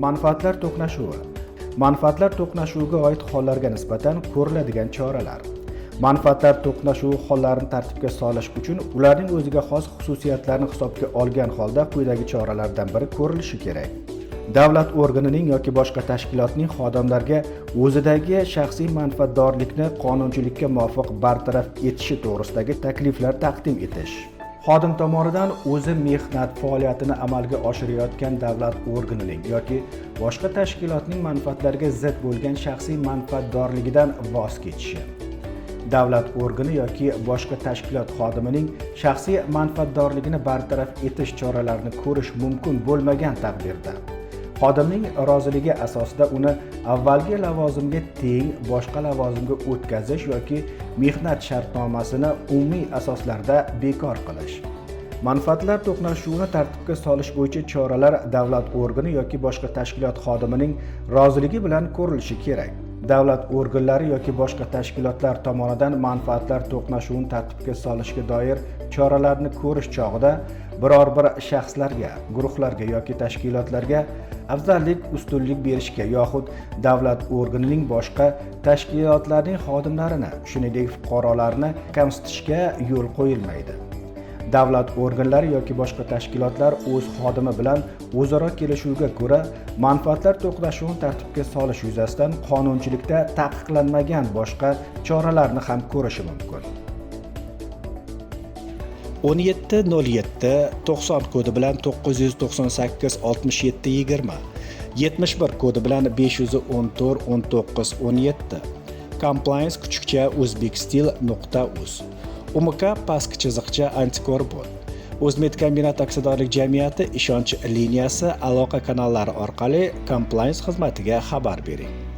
Manfaatlar to'qnashuvi. Manfaatlar to'qnashuviga oid hollarga nisbatan ko'riladigan choralar. Manfaatlar to'qnashuvi hollarini tartibga solish uchun ularning o'ziga xos xususiyatlarini hisobga olgan holda quyidagi choralardan biri ko'rilishi kerak. Davlat organining yoki boshqa tashkilotning xodimlarga o'zidagi shaxsiy manfaatdorlikni qonunchilikka muvofiq bartaraf etishi to'g'risidagi takliflar taqdim etish. Xodim tomonidan o'zi mehnat faoliyatini amalga oshirayotgan davlat organining yoki boshqa tashkilotning manfaatlariga zid bo'lgan shaxsiy manfaatdorligidan voz kechishi. Davlat organi yoki boshqa tashkilot xodimining shaxsiy manfaatdorligini bartaraf etish choralarini ko'rish mumkin bo'lmagan taqdirda xodimning roziligi asosida uni avvalgi lavozimga teng boshqa lavozimga o'tkazish yoki mehnat shartnomasini umumiy asoslarda bekor qilish. Manfaatlar to'qnashuvini tartibga solish bo'yicha choralar davlat organi yoki boshqa tashkilot xodimining roziligi bilan ko'rilishi kerak. Davlat organlari yoki boshqa tashkilotlar tomonidan manfaatlar to'qnashuvini tartibga solishga doir choralarni ko'rish chog'ida biror bir shaxslarga, guruhlarga yoki tashkilotlarga afzallik, ustunlik berishga yoxud davlat organining boshqa tashkilotlarning xodimlarini, shuningdek fuqarolarni kamsitishga yo'l qo'yilmaydi. Davlat organlari yoki boshqa tashkilotlar o'z xodimi bilan o'zaro kelishuvga ko'ra manfaatlar to'qnashuvini tartibga solish yuzasidan qonunchilikda taqiqlanmagan boshqa choralarni ham ko'rishi mumkin. 1707 90 kodi bilan 998 67 20, 71 kodi bilan 514 19 17, compliance kuchukcha uzbekstil.uz, UMK pastki chiziqcha antikorbon, O'zmedkombinat aksiyadorlik jamiyati ishonch liniyasi aloqa kanallari orqali compliance xizmatiga xabar bering.